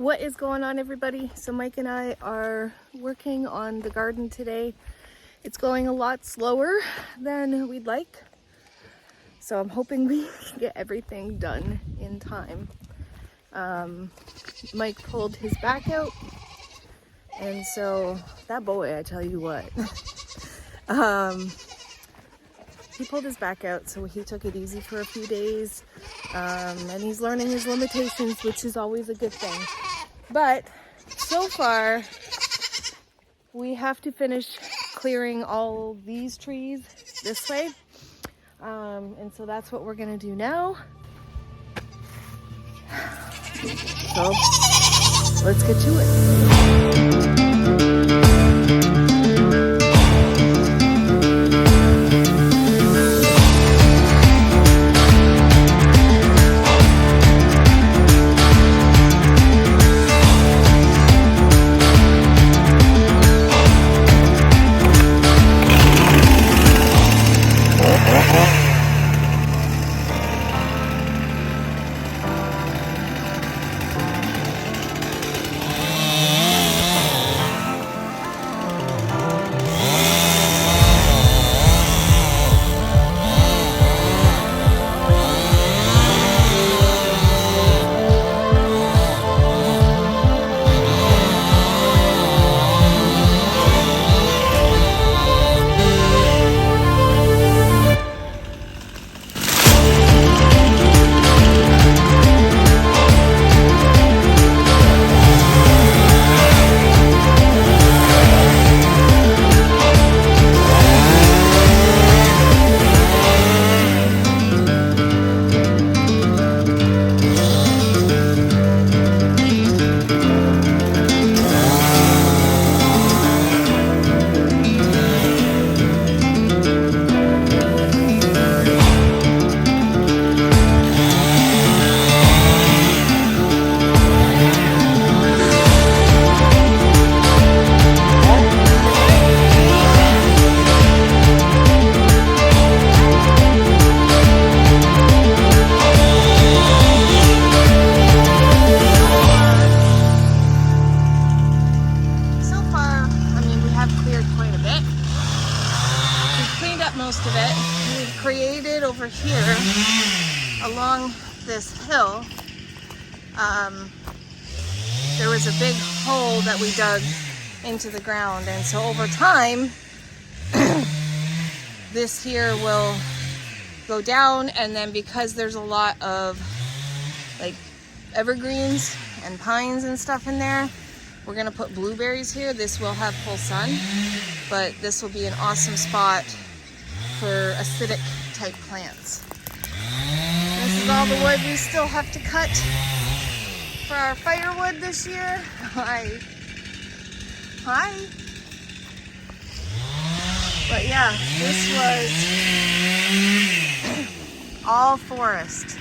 What is going on, everybody? So Mike and I are working on the garden today. It's going a lot slower than we'd like, so I'm hoping we can get everything done in time. Mike pulled his back out, and so that boy, I tell you what, he pulled his back out, so he took it easy for a few days, and he's learning his limitations, which is always a good thing. But so far, we have to finish clearing all these trees this way. And so that's what we're gonna do now. So let's get to it. Most of it. We've created over here along this hill, there was a big hole that we dug into the ground, and so over time this here will go down, and then because there's a lot of like evergreens and pines and stuff in there, we're gonna put blueberries here. This will have full sun, but this will be an awesome spot for acidic type plants. This is all the wood we still have to cut for our firewood this year. Hi. But yeah, this was all forest.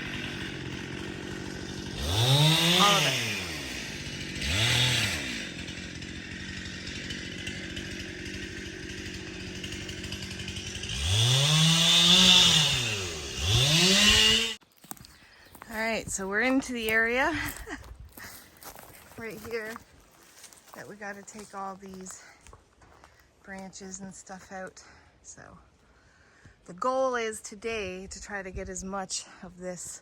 All of it. Alright, so we're into the area right here that we got to take all these branches and stuff out. So the goal is today to try to get as much of this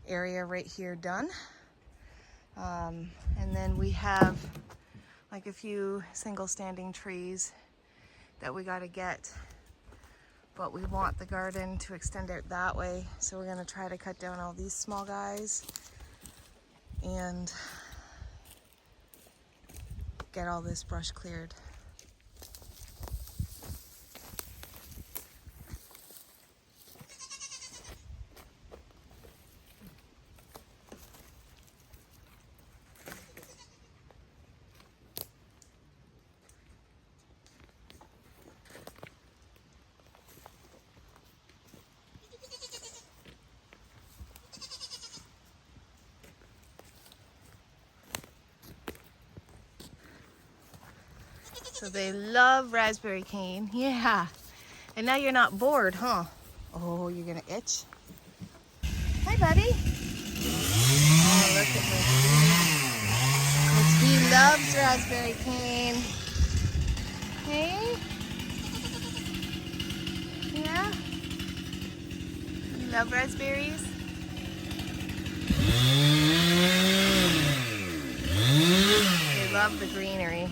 area right here done. And then we have like a few single standing trees that we got to get. But we want the garden to extend out that way, so we're going to try to cut down all these small guys and get all this brush cleared. So they love raspberry cane. Yeah. And now you're not bored, huh? Oh, you're gonna itch? Hi, buddy. Oh, look at this. loves raspberry cane. Hey? Yeah? You love raspberries? They love the greenery.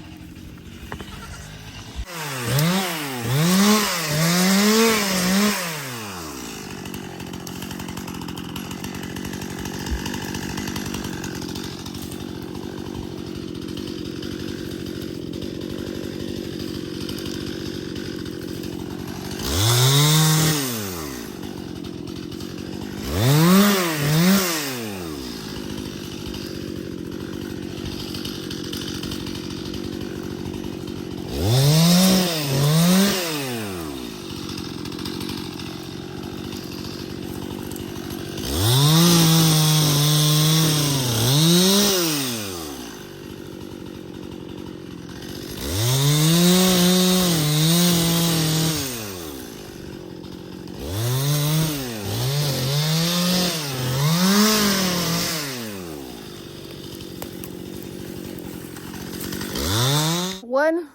One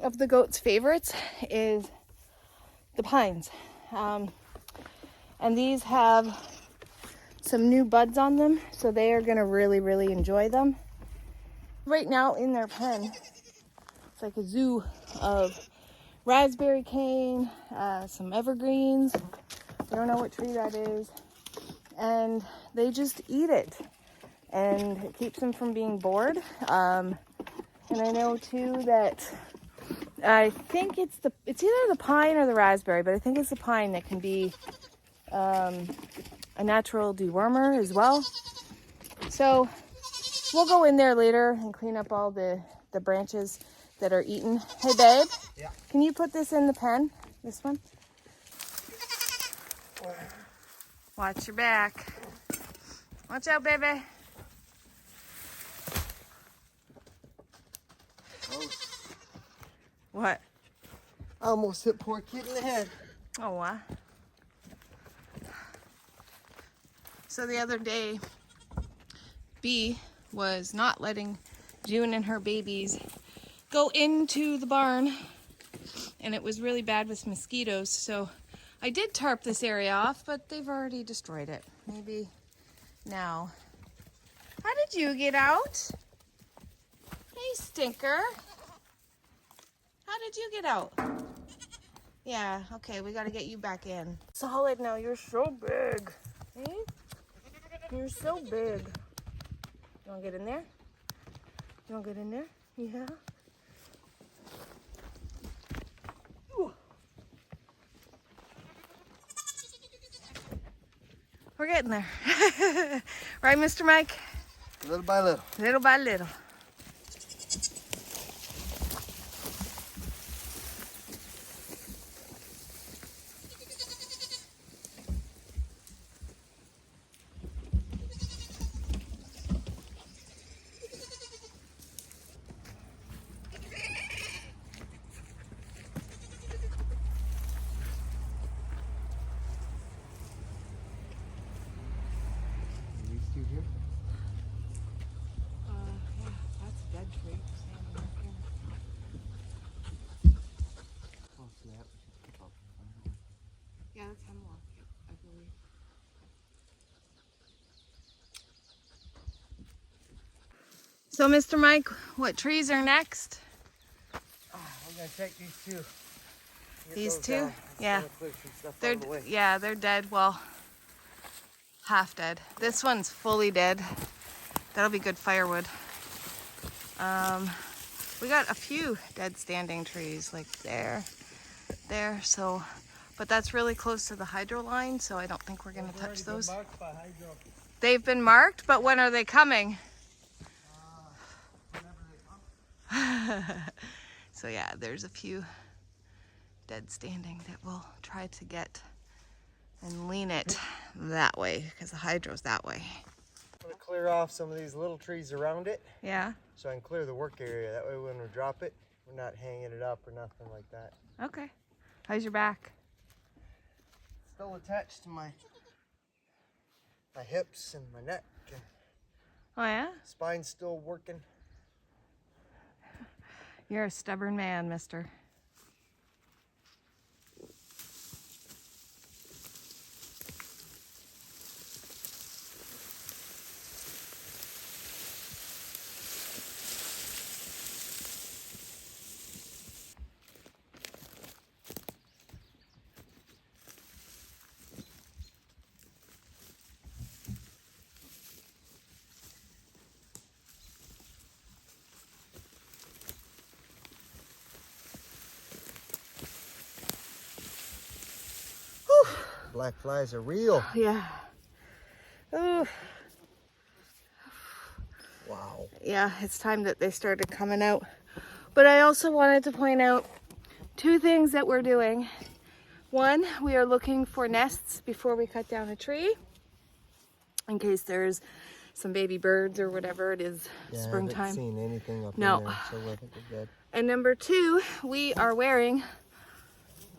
of the goat's favorites is the pines. And these have some new buds on them, so they are gonna really enjoy them. Right now in their pen, it's like a zoo of raspberry cane, some evergreens. I don't know what tree that is. And they just eat it. And it keeps them from being bored. And I know too that I think it's either the pine or the raspberry, but I think it's the pine that can be a natural dewormer as well. So we'll go in there later and clean up all the branches that are eaten. Hey babe, yeah. Can you put this in the pen? This one? Watch your back. Watch out, baby. What? I almost hit poor kid in the head. Oh, wow. So the other day, B was not letting June and her babies go into the barn, and it was really bad with mosquitoes. So I did tarp this area off, but they've already destroyed it. Maybe now. How did you get out? Hey, stinker. How did you get out? Yeah, okay, we gotta get you back in. Solid now, you're so big. Hey? You're so big. You wanna get in there? You wanna get in there? Yeah. Ooh. We're getting there. Right, Mr. Mike? Little by little. Little by little. These two here. Yeah, that's a dead tree. Oh, so that we should keep up. Yeah, that's hemlock, I believe. So, Mr. Mike, what trees are next? I'm gonna take these two. Get These those two? down. Yeah. Clear some stuff They're out of the way. yeah, they're dead. Well, half dead. This one's fully dead. That'll be good firewood. We got a few dead standing trees like there. So, but that's really close to the hydro line, so I don't think we're gonna touch those. Been marked by hydro. They've been marked, but when are they coming? Whenever they come. So yeah, there's a few dead standing that we'll try to get and lean it that way because the hydro's that way. I'm gonna clear off some of these little trees around it Yeah. so I can clear the work area. That way when we drop it, we're not hanging it up or nothing like that. Okay. How's your back? Still attached to my hips and my neck. And Oh yeah? spine's still working. You're a stubborn man, mister. Black flies are real. Yeah. Oh. Wow. Yeah, it's time that they started coming out. But I also wanted to point out 2 things that we're doing. One, we are looking for nests before we cut down a tree, in case there's some baby birds or whatever it is. Yeah, springtime. I haven't seen anything up No. in there, so I think we're good. And number 2, we are wearing,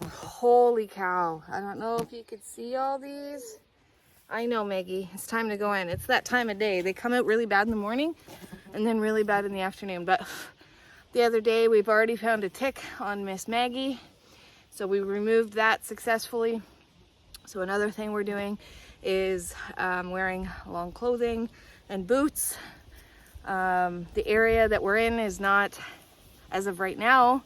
holy cow, I don't know if you could see all these. I know, Maggie, it's time to go in. It's that time of day. They come out really bad in the morning and then really bad in the afternoon. But the other day, we've already found a tick on Miss Maggie. So we removed that successfully. So another thing we're doing is wearing long clothing and boots. The area that we're in is not, as of right now,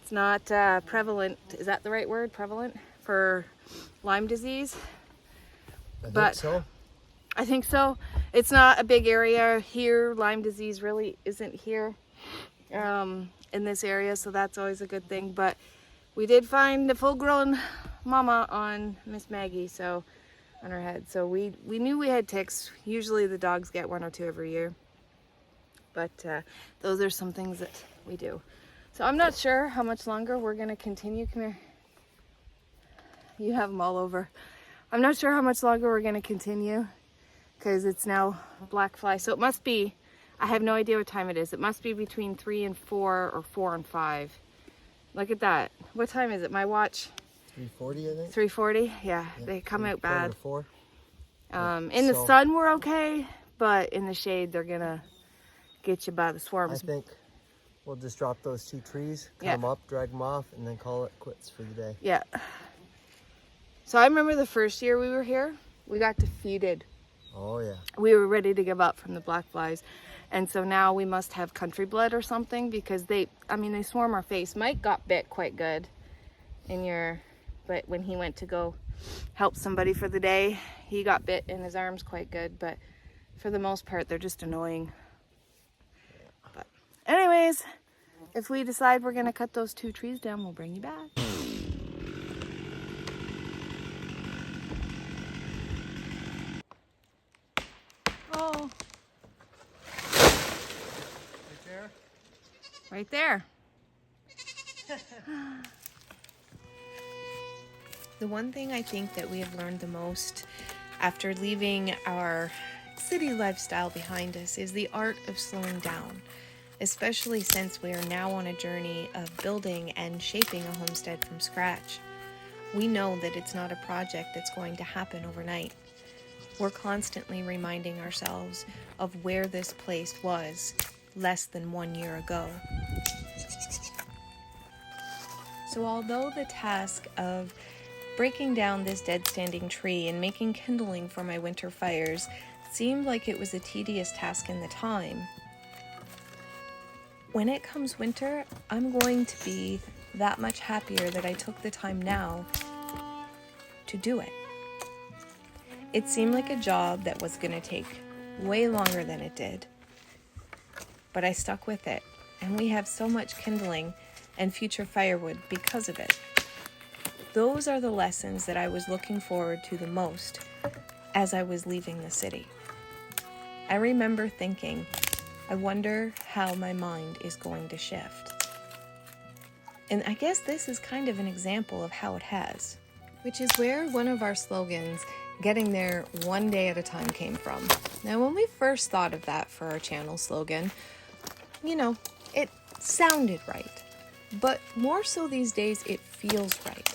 it's not prevalent. Is that the right word? Prevalent for Lyme disease? I think so. It's not a big area here. Lyme disease really isn't here in this area, so that's always a good thing. But we did find the full-grown mama on Miss Maggie, so on her head. So we knew we had ticks. Usually the dogs get 1 or 2 every year, but those are some things that we do. So I'm not sure how much longer we're gonna continue. Come here. You have them all over. I'm not sure how much longer we're going to continue because it's now black fly. So it must be, I have no idea what time it is. It must be between 3 and 4 or 4 and 5. Look at that. What time is it? My watch? 3:40, I think. 3:40? Yeah, they come out bad. 4. In the sun, we're okay, but in the shade, they're going to get you by the swarms. I think we'll just drop those 2 trees, cut them up, drag them off, and then call it quits for the day. Yeah. So I remember the first year we were here, we got defeated. Oh yeah. We were ready to give up from the black flies. And so now we must have country blood or something because they swarm our face. Mike got bit quite good but when he went to go help somebody for the day, he got bit in his arms quite good. But for the most part, they're just annoying. But anyways, if we decide we're gonna cut those 2 trees down, we'll bring you back. Oh. Right there. The one thing I think that we have learned the most after leaving our city lifestyle behind us is the art of slowing down, especially since we are now on a journey of building and shaping a homestead from scratch. We know that it's not a project that's going to happen overnight. We're constantly reminding ourselves of where this place was less than 1 year ago. So although the task of breaking down this dead standing tree and making kindling for my winter fires seemed like it was a tedious task in the time, when it comes winter, I'm going to be that much happier that I took the time now to do it. It seemed like a job that was going to take way longer than it did, but I stuck with it, and we have so much kindling and future firewood because of it. Those are the lessons that I was looking forward to the most as I was leaving the city. I remember thinking, I wonder how my mind is going to shift. And I guess this is kind of an example of how it has. Which is where one of our slogans, getting there one day at a time, came from. Now, when we first thought of that for our channel slogan, it sounded right. But more so these days, it feels right.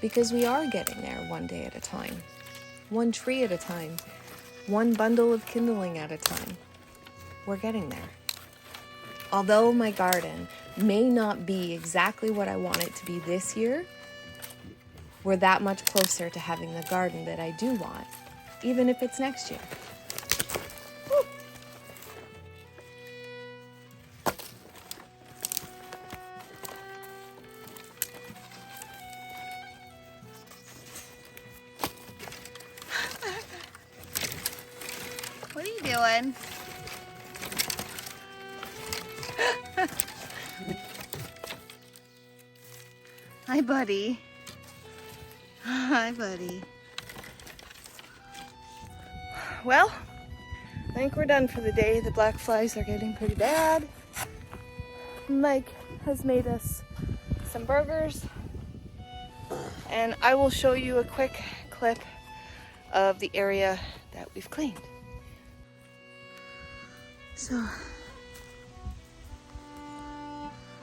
Because we are getting there one day at a time. One tree at a time. One bundle of kindling at a time. We're getting there. Although my garden may not be exactly what I want it to be this year, we're that much closer to having the garden that I do want, even if it's next year. Woo. What are you doing? Hi, buddy. Hi, buddy. Well, I think we're done for the day. The black flies are getting pretty bad. Mike has made us some burgers, and I will show you a quick clip of the area that we've cleaned. So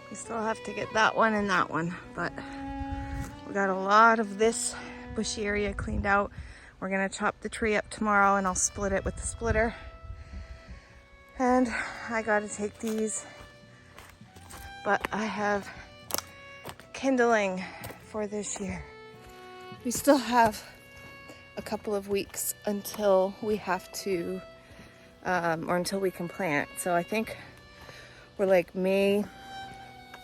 we still have to get that one and that one, but we got a lot of this bushy area cleaned out. We're gonna chop the tree up tomorrow and I'll split it with the splitter. And I gotta take these, but I have kindling for this year. We still have a couple of weeks until we have to, or until we can plant. So I think we're like May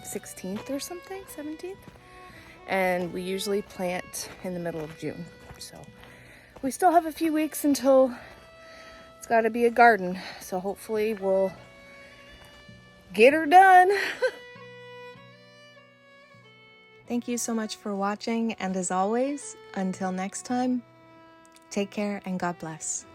16th or something, 17th. And we usually plant in the middle of June. So we still have a few weeks until it's got to be a garden. So hopefully we'll get her done. Thank you so much for watching, and as always, until next time, take care and God bless.